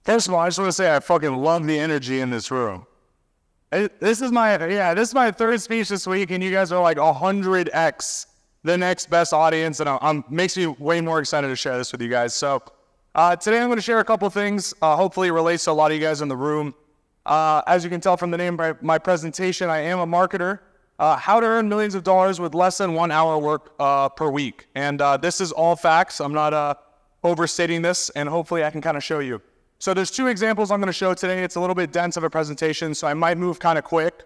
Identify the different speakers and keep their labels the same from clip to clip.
Speaker 1: First of all, I just want to say I fucking love the energy in this room. This is my third speech this week, and you guys are like 100x the next best audience, and makes me way more excited to share this with you guys. So today I'm going to share a couple things. Hopefully it relates to a lot of you guys in the room. As you can tell from the name of my presentation, I am a marketer. How to earn millions of dollars with less than 1 hour work per week. And this is all facts. I'm not overstating this, and hopefully I can kind of show you. So there's two examples I'm going to show today. It's a little bit dense of a presentation, so I might move kind of quick.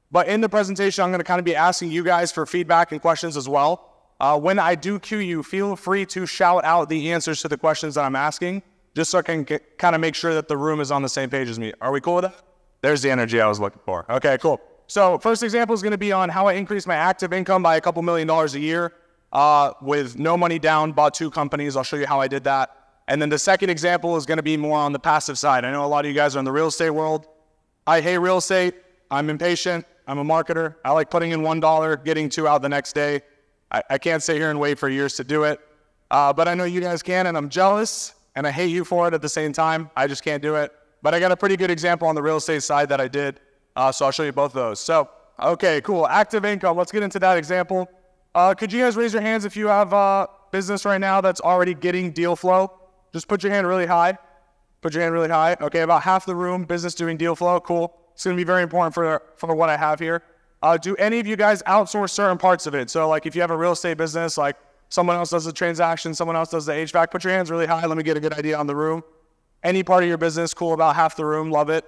Speaker 1: But in the presentation, I'm going to kind of be asking you guys for feedback and questions as well. When I do cue you, feel free to shout out the answers to the questions that I'm asking, just so I can kind of make sure that the room is on the same page as me. Are we cool with that? There's the energy I was looking for. Okay, cool. So first example is going to be on how I increased my active income by a couple $1 million a year with no money down, bought 2 companies. I'll show you how I did that. And then the second example is going to be more on the passive side. I know a lot of you guys are in the real estate world. I hate real estate. I'm impatient. I'm a marketer. I like putting in $1, getting 2 out the next day. I can't sit here and wait for years to do it. But I know you guys can, and I'm jealous, and I hate you for it at the same time. I just can't do it. But I got a pretty good example on the real estate side that I did. So I'll show you both of those. So, okay, cool. Active income. Let's get into that example. Could you guys raise your hands if you have business right now that's already getting deal flow? Just put your hand really high. Put your hand really high. Okay, about half the room, business doing deal flow. Cool. It's going to be very important for what I have here. Do any of you guys outsource certain parts of it? So, like, if you have a real estate business, like someone else does the transaction, someone else does the HVAC, put your hands really high. Let me get a good idea on the room. Any part of your business, cool, about half the room, love it.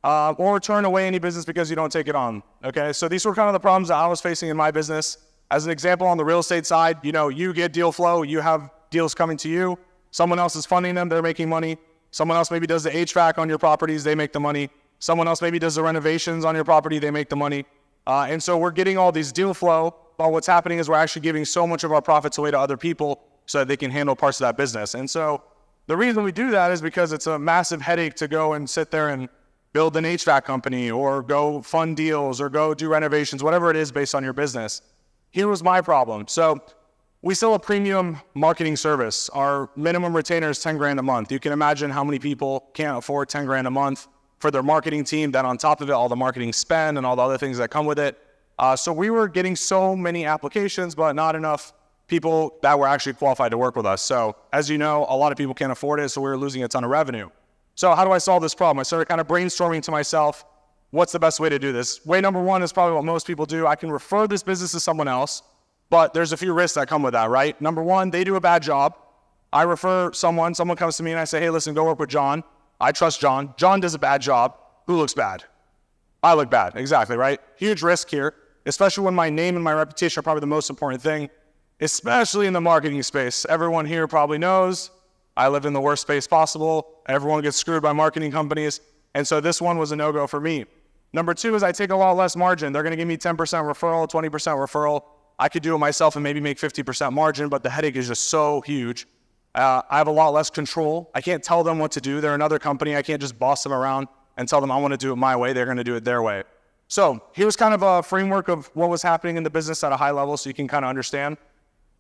Speaker 1: Or turn away any business because you don't take it on, okay? So these were kind of the problems that I was facing in my business. As an example, on the real estate side, you get deal flow, you have deals coming to you, someone else is funding them, they're making money. Someone else maybe does the HVAC on your properties, they make the money. Someone else maybe does the renovations on your property, they make the money. And so we're getting all these deal flow, but what's happening is we're actually giving so much of our profits away to other people so that they can handle parts of that business. And so the reason we do that is because it's a massive headache to go and sit there and build an HVAC company or go fund deals or go do renovations, whatever it is based on your business. Here was my problem. So we sell a premium marketing service. Our minimum retainer is 10 grand a month. You can imagine how many people can't afford 10 grand a month for their marketing team. Then on top of it, all the marketing spend and all the other things that come with it. So we were getting so many applications, but not enough people that were actually qualified to work with us. So as you know, a lot of people can't afford it, so we were losing a ton of revenue. So how do I solve this problem? I started kind of brainstorming to myself, what's the best way to do this? Way number one is probably what most people do. I can refer this business to someone else, but there's a few risks that come with that, right? Number one, they do a bad job. I refer someone comes to me and I say, hey, listen, go work with John. I trust John. John does a bad job. Who looks bad? I look bad, exactly, right? Huge risk here, especially when my name and my reputation are probably the most important thing, especially in the marketing space. Everyone here probably knows I live in the worst space possible. Everyone gets screwed by marketing companies. And so this one was a no-go for me. Number two is I take a lot less margin. They're going to give me 10% referral, 20% referral. I could do it myself and maybe make 50% margin, but the headache is just so huge. I have a lot less control. I can't tell them what to do. They're another company. I can't just boss them around and tell them I want to do it my way. They're going to do it their way. So here's kind of a framework of what was happening in the business at a high level so you can kind of understand.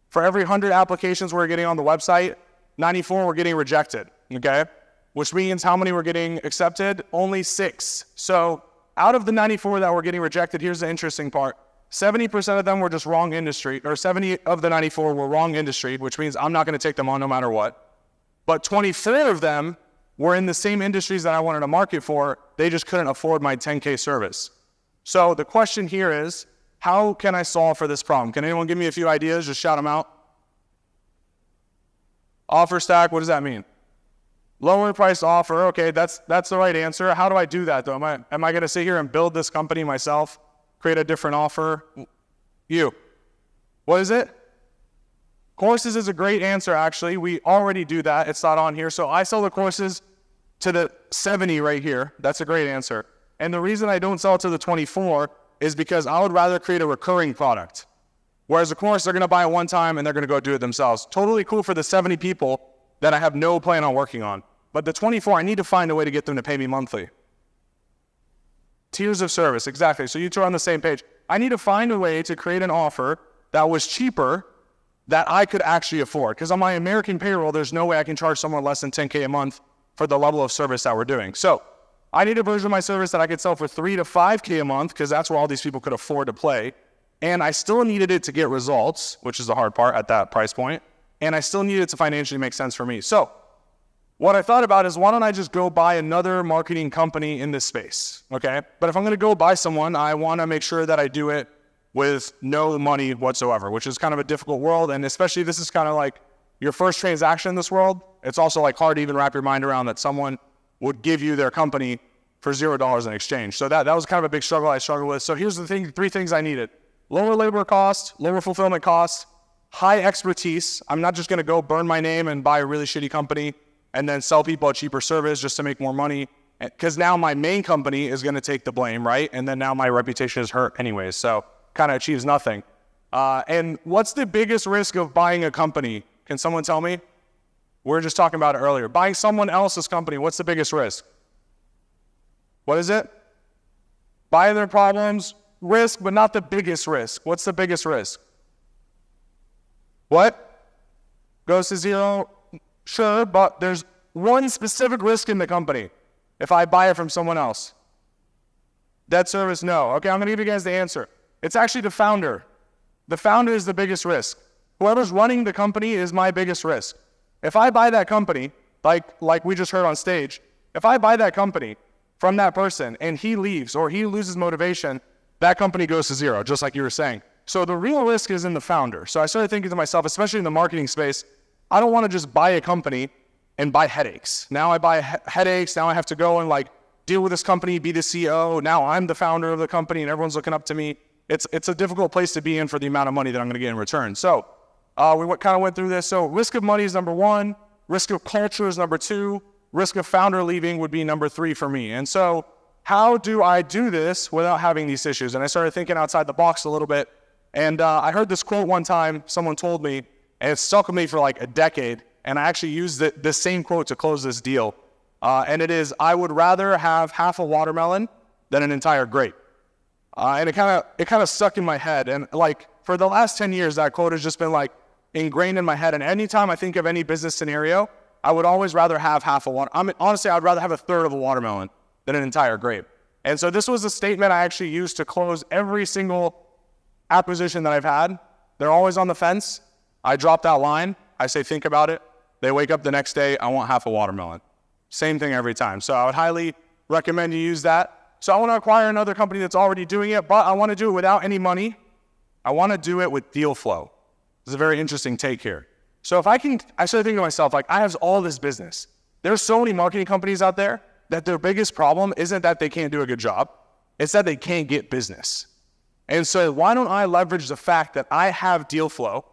Speaker 1: For every 100 applications we're getting on the website, 94 were getting rejected, okay? Which means how many were getting accepted? Only 6. So out of the 94 that were getting rejected, here's the interesting part. 70% of them were just wrong industry, or 70 of the 94 were wrong industry, which means I'm not going to take them on no matter what. But 23 of them were in the same industries that I wanted to market for. They just couldn't afford my 10K service. So the question here is, how can I solve for this problem? Can anyone give me a few ideas? Just shout them out. Offer stack, what does that mean? Lower price offer, okay, that's the right answer. How do I do that though? Am I going to sit here and build this company myself, create a different offer? You. What is it? Courses is a great answer actually. We already do that. It's not on here. So I sell the courses to the 70 right here. That's a great answer. And the reason I don't sell to the 24 is because I would rather create a recurring product. Whereas of course, they're going to buy it one time and they're going to go do it themselves. Totally cool for the 70 people that I have no plan on working on. But the 24, I need to find a way to get them to pay me monthly. Tiers of service, exactly. So you two are on the same page. I need to find a way to create an offer that was cheaper that I could actually afford. Because on my American payroll, there's no way I can charge someone less than 10K a month for the level of service that we're doing. So I need a version of my service that I could sell for 3 to 5K a month, because that's where all these people could afford to play. And I still needed it to get results, which is the hard part at that price point. And I still needed it to financially make sense for me. So what I thought about is, why don't I just go buy another marketing company in this space, okay? But if I'm gonna go buy someone, I wanna make sure that I do it with no money whatsoever, which is kind of a difficult world. And especially this is kind of like your first transaction in this world. It's also like hard to even wrap your mind around that someone would give you their company for $0 in exchange. So that was kind of a big struggle I struggled with. So here's the thing, 3 things I needed: lower labor costs, lower fulfillment costs, high expertise. I'm not just gonna go burn my name and buy a really shitty company and then sell people a cheaper service just to make more money, because now my main company is gonna take the blame, right? And then now my reputation is hurt anyways, so kind of achieves nothing. And what's the biggest risk of buying a company? Can someone tell me? We were just talking about it earlier. Buying someone else's company, what's the biggest risk? What is it? Buying their problems, risk, but not the biggest risk. What's the biggest risk? What? Goes to zero? Sure, but there's one specific risk in the company if I buy it from someone else. Debt service, no. Okay, I'm gonna give you guys the answer. It's actually the founder. The founder is the biggest risk. Whoever's running the company is my biggest risk. If I buy that company, like we just heard on stage, if I buy that company from that person and he leaves or he loses motivation, that company goes to zero, just like you were saying. So the real risk is in the founder. So I started thinking to myself, especially in the marketing space, I don't want to just buy a company and buy headaches. Now I buy headaches. Now I have to go and like deal with this company, be the CEO. Now I'm the founder of the company and everyone's looking up to me. It's a difficult place to be in for the amount of money that I'm going to get in return. So we kind of went through this. So risk of money is number 1. Risk of culture is number 2. Risk of founder leaving would be number 3 for me. And so how do I do this without having these issues? And I started thinking outside the box a little bit. And I heard this quote one time, someone told me, and it stuck with me for like a decade. And I actually used the same quote to close this deal. And it is, I would rather have half a watermelon than an entire grape. And it kind of stuck in my head. And like for the last 10 years, that quote has just been like ingrained in my head. And anytime I think of any business scenario, I would always rather have half a honestly, I'd rather have a third of a watermelon than an entire grape. And so this was a statement I actually used to close every single acquisition that I've had. They're always on the fence. I drop that line. I say, think about it. They wake up the next day, I want half a watermelon. Same thing every time. So I would highly recommend you use that. So I want to acquire another company that's already doing it, but I want to do it without any money. I want to do it with deal flow. This is a very interesting take here. So if I started thinking to myself, like, I have all this business. There's so many marketing companies out there that their biggest problem isn't that they can't do a good job. It's that they can't get business. And so why don't I leverage the fact that I have deal flow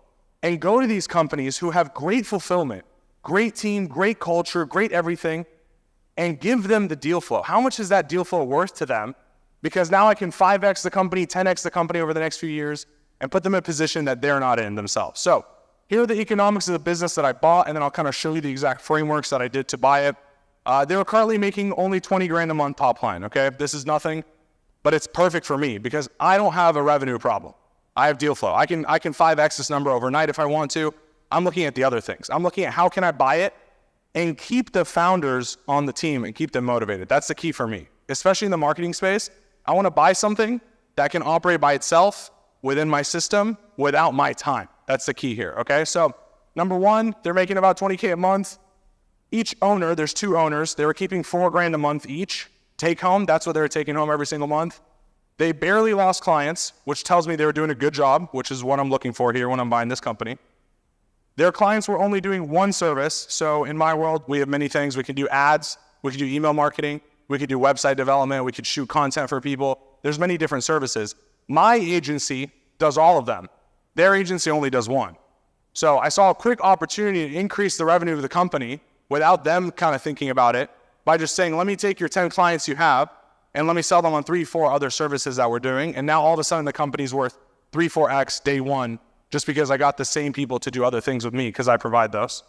Speaker 1: and go to these companies who have great fulfillment, great team, great culture, great everything, and give them the deal flow. How much is that deal flow worth to them? Because now I can 5x the company, 10x the company over the next few years and put them in a position that they're not in themselves. So here are the economics of the business that I bought, and then I'll kind of show you the exact frameworks that I did to buy it. They were currently making only 20 grand a month top line, okay? This is nothing, but it's perfect for me because I don't have a revenue problem. I have deal flow. I can 5x this number overnight if I want to. I'm looking at the other things. I'm looking at how can I buy it and keep the founders on the team and keep them motivated. That's the key for me, especially in the marketing space. I want to buy something that can operate by itself within my system without my time. That's the key here, okay? So number 1, they're making about 20K a month. Each owner, there's 2 owners, they were keeping 4 grand a month each. Take home, that's what they were taking home every single month. They barely lost clients, which tells me they were doing a good job, which is what I'm looking for here when I'm buying this company. Their clients were only doing one service. So in my world, we have many things. We can do ads, we can do email marketing, we could do website development, we could shoot content for people. There's many different services. My agency does all of them. Their agency only does one. So I saw a quick opportunity to increase the revenue of the company without them kind of thinking about it by just saying, let me take your 10 clients you have and let me sell them on 3-4 other services that we're doing. And now all of a sudden the company's worth 3-4x day one just because I got the same people to do other things with me because I provide those.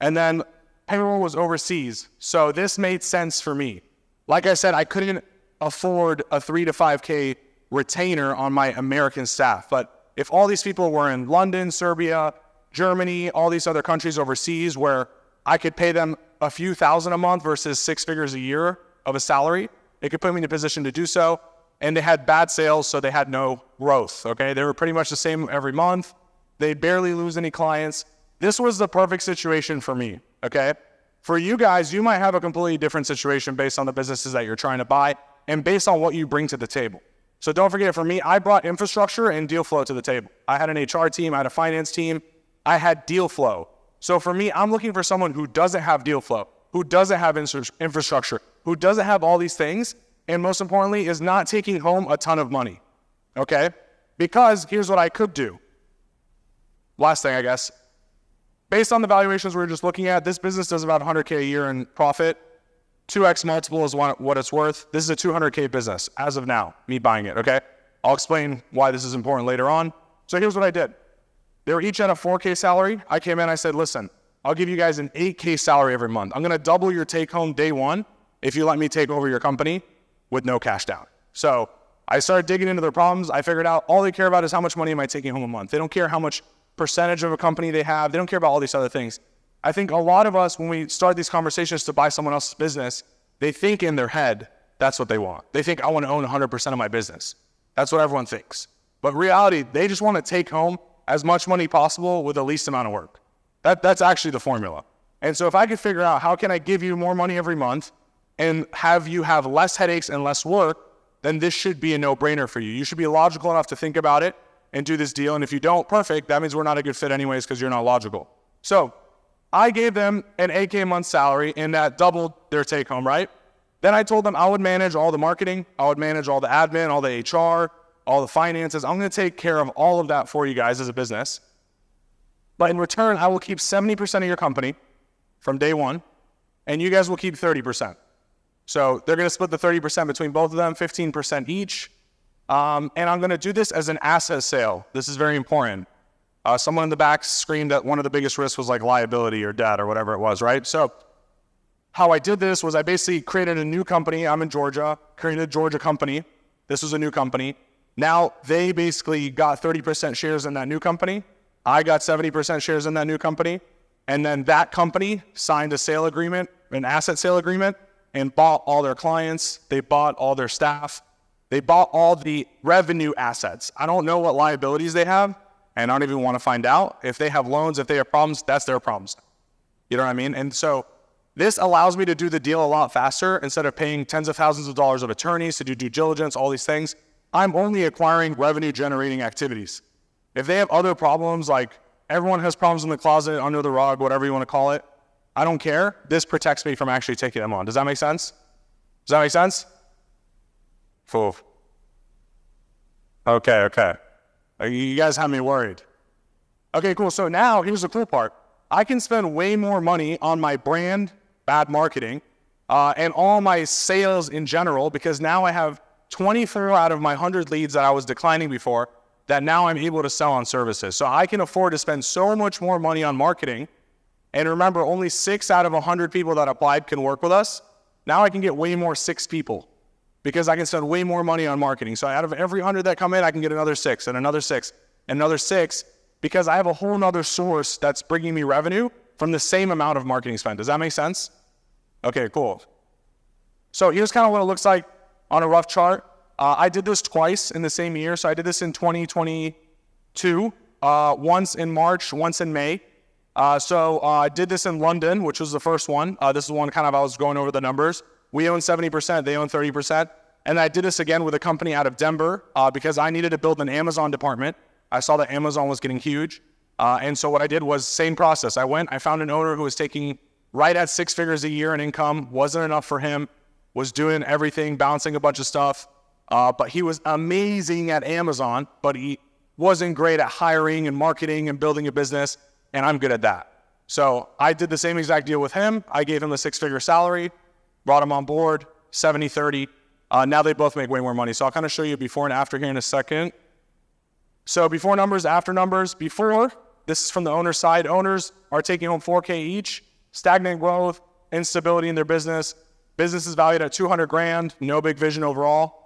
Speaker 1: And then payroll was overseas. So this made sense for me. Like I said, I couldn't afford a 3 to 5K retainer on my American staff. But if all these people were in London, Serbia, Germany, all these other countries overseas where I could pay them a few thousand a month versus 6 figures a year of a salary. It could put me in a position to do so. And they had bad sales, so they had no growth, okay? They were pretty much the same every month. They barely lose any clients. This was the perfect situation for me, okay? For you guys, you might have a completely different situation based on the businesses that you're trying to buy and based on what you bring to the table. So don't forget, for me, I brought infrastructure and deal flow to the table. I had an HR team, I had a finance team, I had deal flow. So for me, I'm looking for someone who doesn't have deal flow, who doesn't have infrastructure, who doesn't have all these things, and most importantly, is not taking home a ton of money, okay? Because here's what I could do. Last thing, I guess. Based on the valuations we were just looking at, this business does about 100K a year in profit. 2x multiple is what it's worth. This is a 200K business as of now, me buying it, okay? I'll explain why this is important later on. So here's what I did. They were each at a 4K salary. I came in, I said, listen, I'll give you guys an 8K salary every month. I'm gonna double your take home day one if you let me take over your company with no cash down. So I started digging into their problems. I figured out all they care about is how much money am I taking home a month. They don't care how much percentage of a company they have. They don't care about all these other things. I think a lot of us, when we start these conversations to buy someone else's business, they think in their head, that's what they want. They think, I want to own 100% of my business. That's what everyone thinks. But reality, they just want to take home as much money possible with the least amount of work. That's actually the formula. And so if I could figure out how can I give you more money every month and have you have less headaches and less work, then this should be a no-brainer for you. You should be logical enough to think about it and do this deal. And if you don't, perfect. That means we're not a good fit anyways because you're not logical. So I gave them an 8K a month salary and that doubled their take home, right? Then I told them I would manage all the marketing. I would manage all the admin, all the HR, all the finances. I'm going to take care of all of that for you guys as a business. But in return, I will keep 70% of your company from day one, and you guys will keep 30%. So they're going to split the 30% between both of them, 15% each. And I'm going to do this as an asset sale. This is very important. Someone in the back screamed that one of the biggest risks was like liability or debt or whatever it was, right? So how I did this was I basically created a new company. I'm in Georgia, created a Georgia company. This was a new company. Now they basically got 30% shares in that new company. I got 70% shares in that new company. And then that company signed a sale agreement, an asset sale agreement, and bought all their clients. They bought all their staff. They bought all the revenue assets. I don't know what liabilities they have, and I don't even want to find out. If they have loans, if they have problems, that's their problems. You know what I mean? And so this allows me to do the deal a lot faster. Instead of paying tens of thousands of dollars of attorneys to do due diligence, all these things, I'm only acquiring revenue generating activities. If they have other problems, like everyone has problems in the closet, under the rug, whatever you want to call it, I don't care. This protects me from actually taking them on. Does that make sense? Does that make sense? Cool. Okay. You guys have me worried. Okay, cool. So now here's the cool part. I can spend way more money on my brand, bad marketing, and all my sales in general, because now I have 24 out of my 100 leads that I was declining before that now I'm able to sell on services. So I can afford to spend so much more money on marketing. And remember, only 6 out of 100 people that applied can work with us. Now I can get way more 6 people because I can spend way more money on marketing. So out of every 100 that come in, I can get another 6 and another 6 and another 6 because I have a whole nother source that's bringing me revenue from the same amount of marketing spend. Does that make sense? Okay, cool. So here's kind of what it looks like on a rough chart. I did this twice in the same year. So I did this in 2022, once in March, once in May. So I did this in London, which was the first one. This is one kind of I was going over the numbers. We own 70%, they own 30%. And I did this again with a company out of Denver because I needed to build an Amazon department. I saw that Amazon was getting huge. And so what I did was same process. I found an owner who was taking right at 6 figures a year in income, wasn't enough for him, was doing everything, balancing a bunch of stuff. But he was amazing at Amazon, but he wasn't great at hiring and marketing and building a business. And I'm good at that. So I did the same exact deal with him. I gave him a 6-figure salary, brought him on board, 70-30. Now they both make way more money. So I'll kind of show you before and after here in a second. So before numbers, after numbers. Before, this is from the owner's side. Owners are taking home 4K each, stagnant growth, instability in their business. Business is valued at 200 grand, no big vision overall.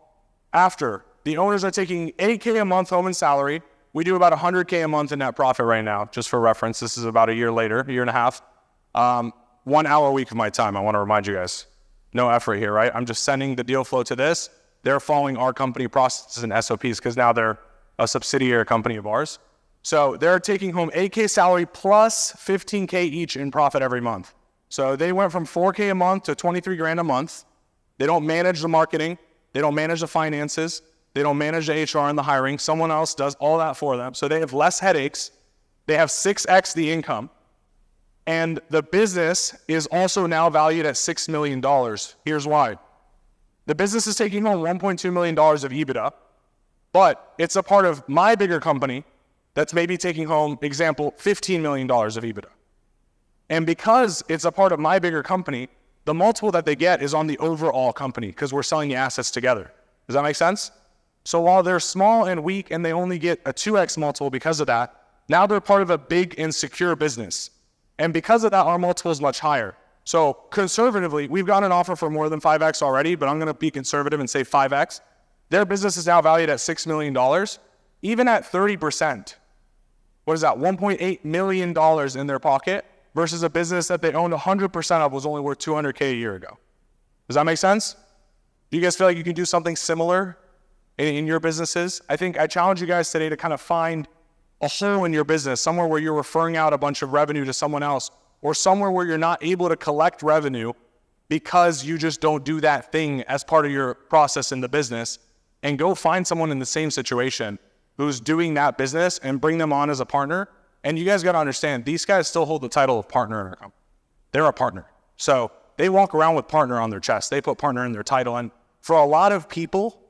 Speaker 1: After, the owners are taking 8K a month home in salary. We do about 100K a month in net profit right now, just for reference. This is about a year later, a year and a half. 1 hour a week of my time. I want to remind you guys, no effort here, right? I'm just sending the deal flow to this. They're following our company processes and SOPs because now they're a subsidiary company of ours. So they're taking home 8K salary plus 15K each in profit every month. So they went from 4K a month to 23 grand a month. They don't manage the marketing. They don't manage the finances. They don't manage the HR and the hiring. Someone else does all that for them. So they have less headaches. They have 6x the income. And the business is also now valued at $6 million. Here's why. The business is taking home $1.2 million of EBITDA, but it's a part of my bigger company that's maybe taking home, example, $15 million of EBITDA. And because it's a part of my bigger company, the multiple that they get is on the overall company because we're selling the assets together. Does that make sense? So while they're small and weak and they only get a 2x multiple because of that, now they're part of a big and secure business. And because of that, our multiple is much higher. So conservatively, we've got an offer for more than 5x already, but I'm going to be conservative and say 5x. Their business is now valued at $6 million. Even at 30%, what is that, $1.8 million in their pocket versus a business that they owned 100% of was only worth $200K a year ago. Does that make sense? Do you guys feel like you can do something similar in your businesses? I think I challenge you guys today to kind of find a hole in your business, somewhere where you're referring out a bunch of revenue to someone else, or somewhere where you're not able to collect revenue because you just don't do that thing as part of your process in the business, and go find someone in the same situation who's doing that business and bring them on as a partner. And you guys got to understand, these guys still hold the title of partner in our company. They're a partner. So they walk around with partner on their chest. They put partner in their title. And for a lot of people,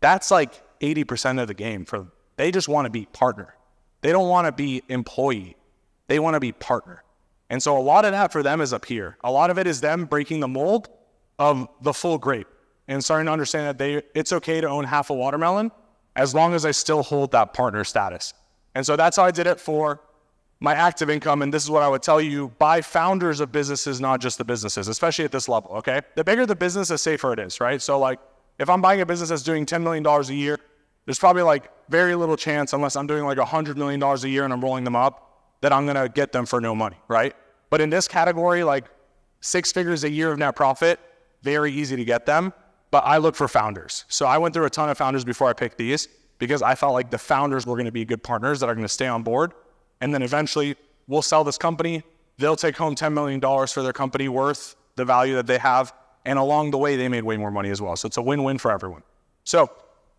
Speaker 1: that's like 80% of the game for them. They just want to be partner. They don't want to be employee. They want to be partner. And so a lot of that for them is up here. A lot of it is them breaking the mold of the full grape and starting to understand that it's okay to own half a watermelon as long as I still hold that partner status. And so that's how I did it for my active income. And this is what I would tell you, buy founders of businesses, not just the businesses, especially at this level, okay? The bigger the business, the safer it is, right? So like if I'm buying a business that's doing $10 million a year, there's probably like very little chance, unless I'm doing like $100 million a year and I'm rolling them up, that I'm going to get them for no money, right? But in this category, like 6 figures a year of net profit, very easy to get them. But I look for founders. So I went through a ton of founders before I picked these because I felt like the founders were going to be good partners that are going to stay on board. And then eventually we'll sell this company. They'll take home $10 million for their company worth the value that they have. And along the way, they made way more money as well. So it's a win-win for everyone. So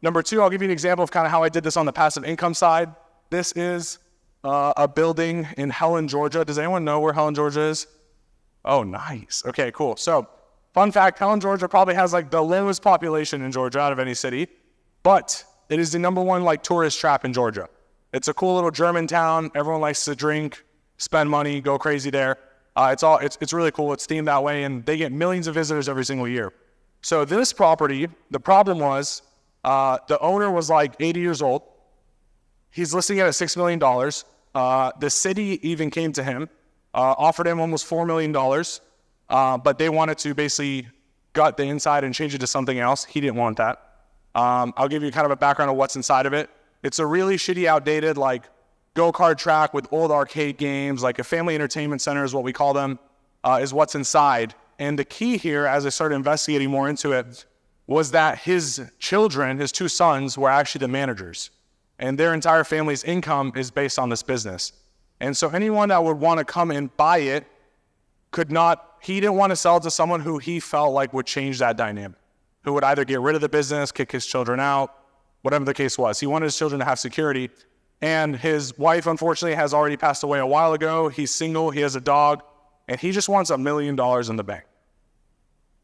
Speaker 1: number 2, I'll give you an example of kind of how I did this on the passive income side. This is a building in Helen, Georgia. Does anyone know where Helen, Georgia is? Oh, nice. Okay, cool. So fun fact, Helen, Georgia probably has like the lowest population in Georgia out of any city, but it is the #1 like tourist trap in Georgia. It's a cool little German town. Everyone likes to drink, spend money, go crazy there. It's really cool. It's themed that way, and they get millions of visitors every single year. So this property, the problem was the owner was like 80 years old. He's listing it at $6 million. The city even came to him, offered him almost $4 million, but they wanted to basically gut the inside and change it to something else. He didn't want that. I'll give you kind of a background of what's inside of it. It's a really shitty, outdated, like go-kart track with old arcade games, like a family entertainment center is what we call them, is what's inside. And the key here, as I started investigating more into it, was that his children, his 2 sons, were actually the managers. And their entire family's income is based on this business. And so anyone that would want to come and buy it he didn't want to sell it to someone who he felt like would change that dynamic, who would either get rid of the business, kick his children out, whatever the case was. He wanted his children to have security. And his wife, unfortunately, has already passed away a while ago. He's single, he has a dog, and he just wants $1 million in the bank.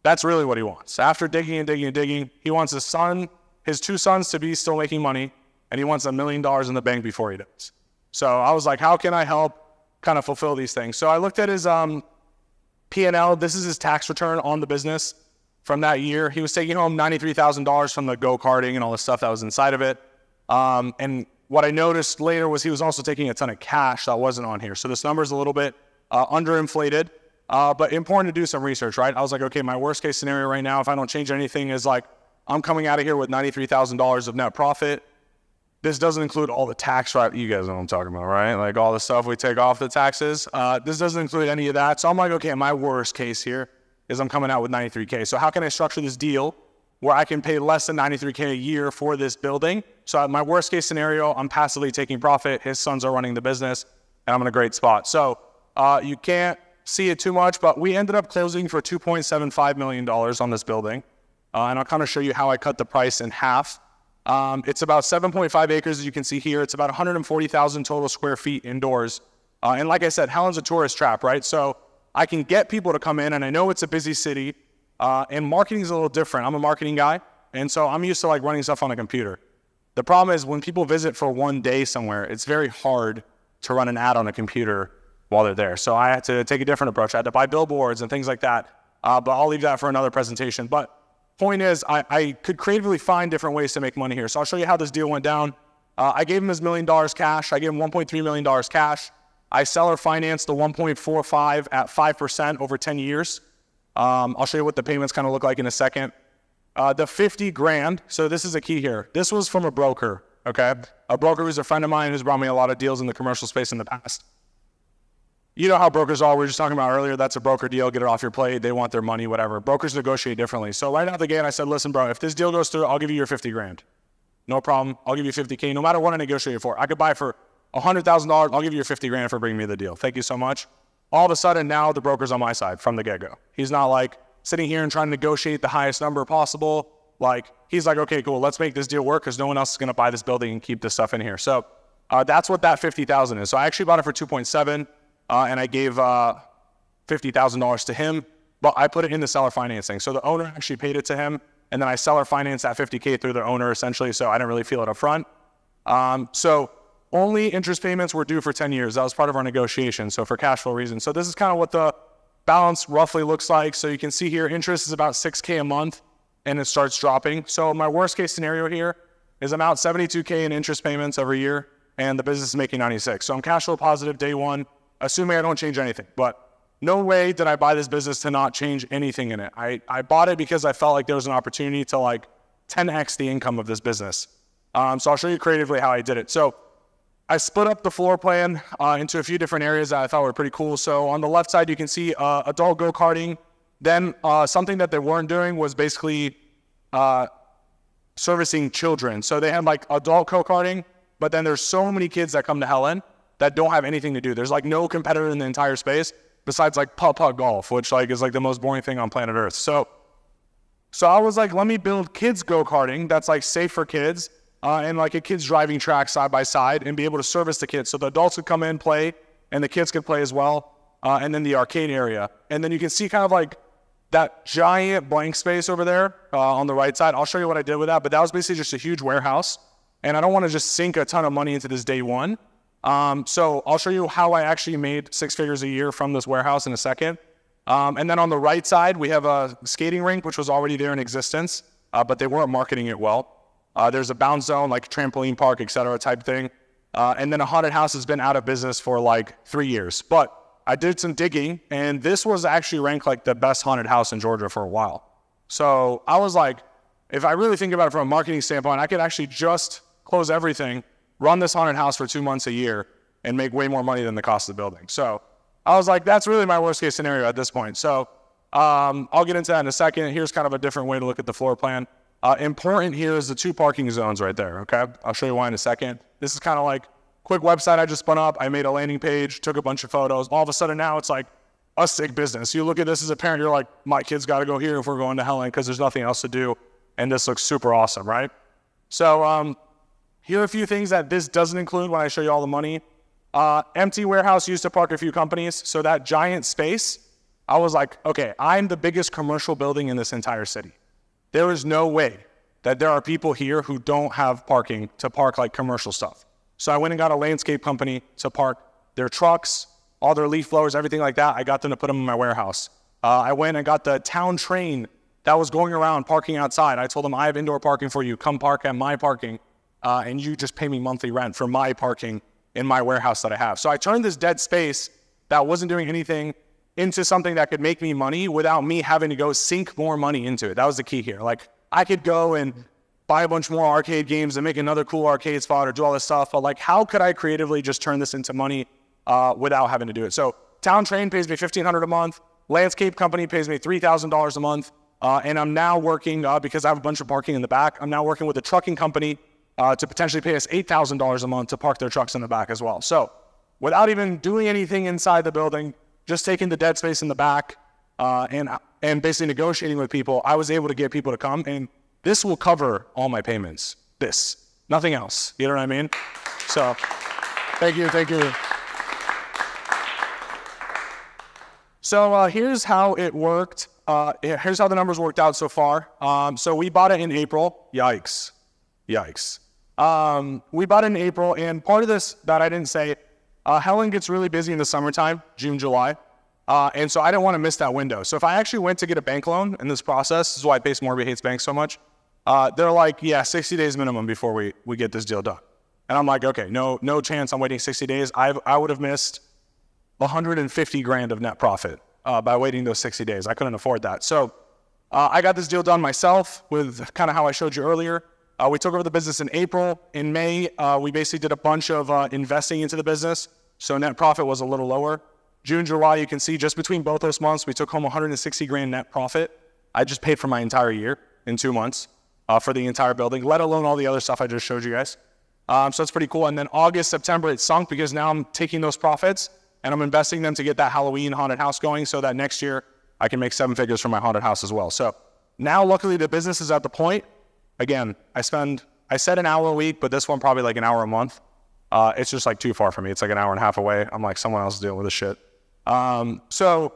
Speaker 1: That's really what he wants. After digging and digging and digging, he wants his 2 sons to be still making money, and he wants $1 million in the bank before he does. So I was like, how can I help kind of fulfill these things? So I looked at his P&L. This is his tax return on the business from that year. He was taking home $93,000 from the go-karting and all the stuff that was inside of it. And what I noticed later was he was also taking a ton of cash that wasn't on here. So this number is a little bit underinflated, but important to do some research, right? I was like, okay, my worst case scenario right now, if I don't change anything, is like I'm coming out of here with $93,000 of net profit. This doesn't include all the tax, right? You guys know what I'm talking about, right? Like all the stuff we take off the taxes. This doesn't include any of that. So I'm like, okay, my worst case here is I'm coming out with 93K. So how can I structure this deal where I can pay less than 93K a year for this building? So my worst case scenario, I'm passively taking profit. His sons are running the business and I'm in a great spot. So you can't see it too much, but we ended up closing for $2.75 million on this building. And I'll kind of show you how I cut the price in half. It's about 7.5 acres, as you can see here. It's about 140,000 total square feet indoors. And like I said, Helen's a tourist trap, right? So I can get people to come in, and I know it's a busy city, and marketing is a little different. I'm a marketing guy, and so I'm used to like running stuff on a computer. The problem is when people visit for one day somewhere, it's very hard to run an ad on a computer while they're there. So I had to take a different approach. I had to buy billboards and things like that, but I'll leave that for another presentation. But point is, I could creatively find different ways to make money here. So I'll show you how this deal went down. I gave him his $1 million cash. I gave him $1.3 million cash. I seller financed the 1.45 at 5% over 10 years. I'll show you what the payments kind of look like in a second. The 50 grand, so this is a key here. This was from a broker, okay? A broker who's a friend of mine who's brought me a lot of deals in the commercial space in the past. You know how brokers are. We were just talking about earlier. That's a broker deal. Get it off your plate. They want their money, whatever. Brokers negotiate differently. So right out the gate, I said, listen, bro, if this deal goes through, I'll give you your 50 grand. No problem. I'll give you 50K, no matter what I negotiate for. I could buy for $100,000. I'll give you your 50 grand for bringing me the deal. Thank you so much. All of a sudden, now the broker's on my side from the get-go. He's not like sitting here and trying to negotiate the highest number possible. Like, he's like, okay, cool. Let's make this deal work because no one else is going to buy this building and keep this stuff in here. So that's what that 50,000 is. So I actually bought it for 2.7. And I gave $50,000 to him, but I put it in the seller financing. So the owner actually paid it to him, and then I seller financed that 50K through the owner essentially, so I didn't really feel it up front. So only interest payments were due for 10 years. That was part of our negotiation, so for cash flow reasons. So this is kind of what the balance roughly looks like. So you can see here, interest is about $6K a month, and it starts dropping. So my worst case scenario here is I'm out $72K in interest payments every year, and the business is making 96. So I'm cash flow positive day one, assuming I don't change anything. But no way did I buy this business to not change anything in it. I bought it because I felt like there was an opportunity to like 10x the income of this business. So I'll show you creatively how I did it. So I split up the floor plan into a few different areas that I thought were pretty cool. So on the left side, you can see adult go-karting. Then something that they weren't doing was basically servicing children. So they had like adult go-karting, but then there's so many kids that come to Helen that don't have anything to do. There's like no competitor in the entire space besides like putt-putt golf, which like is like the most boring thing on planet Earth. So I was like, let me build kids go-karting that's like safe for kids and like a kids driving track side by side and be able to service the kids. So the adults could come in, play, and the kids could play as well. And then the arcade area. And then you can see kind of like that giant blank space over there on the right side. I'll show you what I did with that, but that was basically just a huge warehouse. And I don't want to just sink a ton of money into this day one. So I'll show you how I actually made 6 figures a year from this warehouse in a second. And then on the right side, we have a skating rink, which was already there in existence, but they weren't marketing it well. There's a bounce zone, like trampoline park, et cetera, type thing. And then a haunted house has been out of business for like 3 years. But I did some digging, and this was actually ranked like the best haunted house in Georgia for a while. So I was like, if I really think about it from a marketing standpoint, I could actually just close everything, run this haunted house for 2 months a year, and make way more money than the cost of the building. So I was like, that's really my worst case scenario at this point. So I'll get into that in a second. Here's kind of a different way to look at the floor plan. Important here is the 2 parking zones right there, okay? I'll show you why in a second. This is kind of like quick website I just spun up. I made a landing page, took a bunch of photos. All of a sudden now it's like a sick business. You look at this as a parent, you're like, my kid's got to go here if we're going to Helen because there's nothing else to do. And this looks super awesome, right? So here are a few things that this doesn't include when I show you all the money. Empty warehouse used to park a few companies. So that giant space, I was like, okay, I'm the biggest commercial building in this entire city. There is no way that there are people here who don't have parking to park like commercial stuff. So I went and got a landscape company to park their trucks, all their leaf blowers, everything like that. I got them to put them in my warehouse. I went and got the town train that was going around parking outside. I told them, I have indoor parking for you. Come park at my parking, and you just pay me monthly rent for my parking in my warehouse that I have. So I turned this dead space that wasn't doing anything into something that could make me money without me having to go sink more money into it. That was the key here. Like, I could go and buy a bunch more arcade games and make another cool arcade spot or do all this stuff. But like, how could I creatively just turn this into money without having to do it? So Town Train pays me $1,500 a month. Landscape company pays me $3,000 a month. And I'm now working, because I have a bunch of parking in the back, I'm now working with a trucking company to potentially pay us $8,000 a month to park their trucks in the back as well. So without even doing anything inside the building, just taking the dead space in the back and basically negotiating with people, I was able to get people to come, and this will cover all my payments. This, nothing else. You know what I mean? So thank you. So here's how it worked. Here's how the numbers worked out so far. So we bought it in April. Yikes. We bought it in April, and part of this that I didn't say, Helen gets really busy in the summertime, June, July. And so I didn't want to miss that window. So if I actually went to get a bank loan in this process, this is why Pace Morby hates banks so much. They're like, yeah, 60 days minimum before we get this deal done. And I'm like, okay, no chance I'm waiting 60 days. I would have missed 150 grand of net profit by waiting those 60 days. I couldn't afford that. So I got this deal done myself with kind of how I showed you earlier. We took over the business in April. In May, we basically did a bunch of investing into the business. So net profit was a little lower. June, July, you can see just between both those months, we took home 160 grand net profit. I just paid for my entire year in 2 months for the entire building, let alone all the other stuff I just showed you guys. So that's pretty cool. And then August, September, it sunk because now I'm taking those profits and I'm investing them to get that Halloween haunted house going so that next year I can make 7 figures from my haunted house as well. So now luckily the business is at the point. Again, I said an hour a week, but this one probably like an hour a month. It's just like too far for me. It's like an hour and a half away. I'm like, someone else is dealing with this shit. So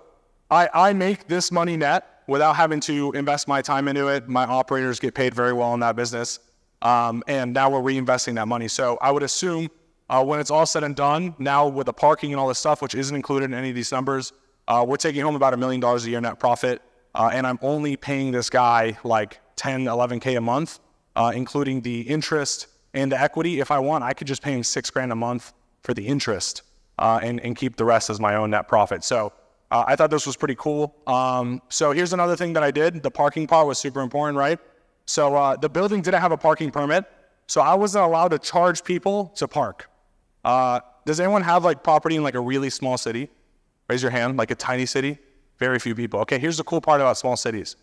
Speaker 1: I make this money net without having to invest my time into it. My operators get paid very well in that business. And now we're reinvesting that money. So I would assume when it's all said and done, now with the parking and all this stuff, which isn't included in any of these numbers, we're taking home about $1 million a year net profit. And I'm only paying this guy like 10, 11K a month, including the interest and the equity. If I want, I could just pay him $6 grand a month for the interest. And keep the rest as my own net profit. So I thought this was pretty cool. So here's another thing that I did. The parking part was super important, right? So the building didn't have a parking permit, so I wasn't allowed to charge people to park. Does anyone have like property in like a really small city? Raise your hand, like a tiny city? Very few people. Okay, here's the cool part about small cities.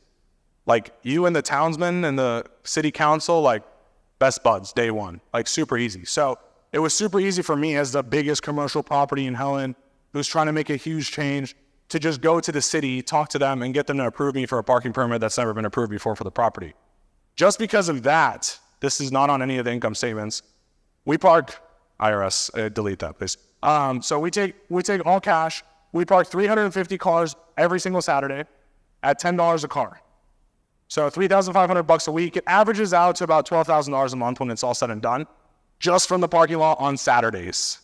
Speaker 1: Like you and the townsman and the city council, like best buds, day one, like super easy. So it was super easy for me as the biggest commercial property in Helen, who's trying to make a huge change, to just go to the city, talk to them, and get them to approve me for a parking permit that's never been approved before for the property. Just because of that, this is not on any of the income statements. We park, IRS, delete that, please. So we take all cash. We park 350 cars every single Saturday at $10 a car. So $3,500 a week. It averages out to about $12,000 a month when it's all said and done. Just from the parking lot on Saturdays.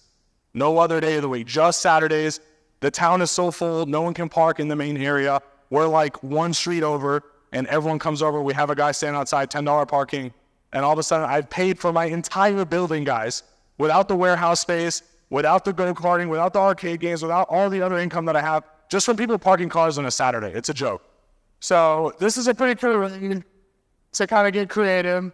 Speaker 1: No other day of the week, just Saturdays. The town is so full, no one can park in the main area. We're like one street over, and everyone comes over. We have a guy standing outside, $10 parking, and all of a sudden I've paid for my entire building, guys, without the warehouse space, without the go-karting, without the arcade games, without all the other income that I have, just from people parking cars on a Saturday. It's a joke. So this is a pretty cool way to kind of get creative.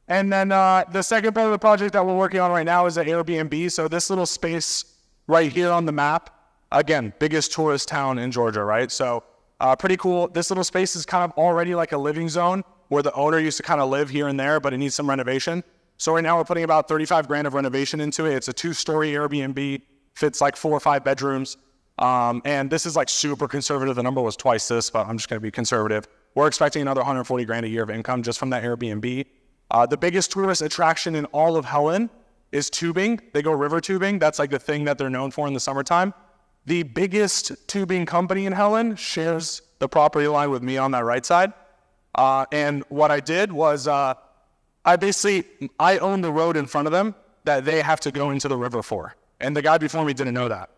Speaker 1: And then the second part of the project that we're working on right now is an Airbnb. So this little space right here on the map, again, biggest tourist town in Georgia, right? So pretty cool. This little space is kind of already like a living zone where the owner used to kind of live here and there, but it needs some renovation. So right now we're putting about 35 grand of renovation into it. It's a 2-story Airbnb, fits like 4 or 5 bedrooms. And this is like super conservative. The number was twice this, but I'm just gonna be conservative. We're expecting another 140 grand a year of income just from that Airbnb. The biggest tourist attraction in all of Helen is tubing. They go river tubing. That's like the thing that they're known for in the summertime. The biggest tubing company in Helen shares the property line with me on that right side. And what I did was I own the road in front of them that they have to go into the river for. And the guy before me didn't know that.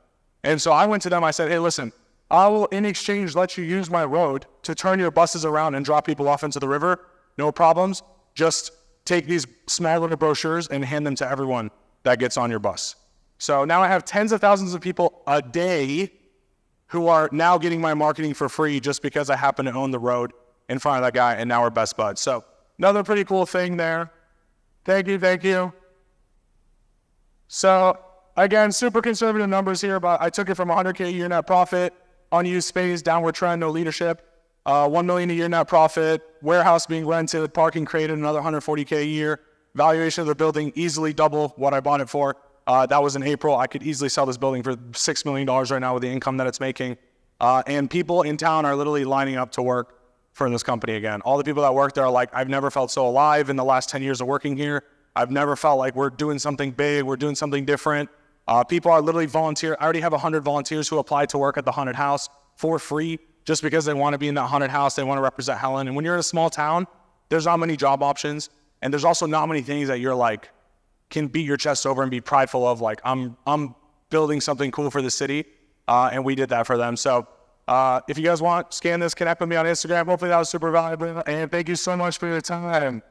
Speaker 1: And so I went to them, I said, hey, listen, I will in exchange let you use my road to turn your buses around and drop people off into the river. No problems. Just take these small little brochures and hand them to everyone that gets on your bus. So now I have tens of thousands of people a day who are now getting my marketing for free just because I happen to own the road in front of that guy, and now we're best buds. So another pretty cool thing there. Thank you. So again, super conservative numbers here, but I took it from 100K a year net profit, unused space, downward trend, no leadership, 1 million a year net profit, warehouse being rented, parking created, another 140K a year, valuation of the building easily double what I bought it for. That was in April. I could easily sell this building for $6 million right now with the income that it's making. And people in town are literally lining up to work for this company again. All the people that work there are like, I've never felt so alive in the last 10 years of working here. I've never felt like we're doing something big, we're doing something different. People are literally volunteer. I already have 100 volunteers who applied to work at the haunted house for free just because they want to be in that haunted house, they want to represent Helen. And when you're in a small town, there's not many job options, and there's also not many things that you're like, can beat your chest over and be prideful of, like, I'm building something cool for the city, and we did that for them. So if you guys want, scan this, connect with me on Instagram. Hopefully that was super valuable, and thank you so much for your time.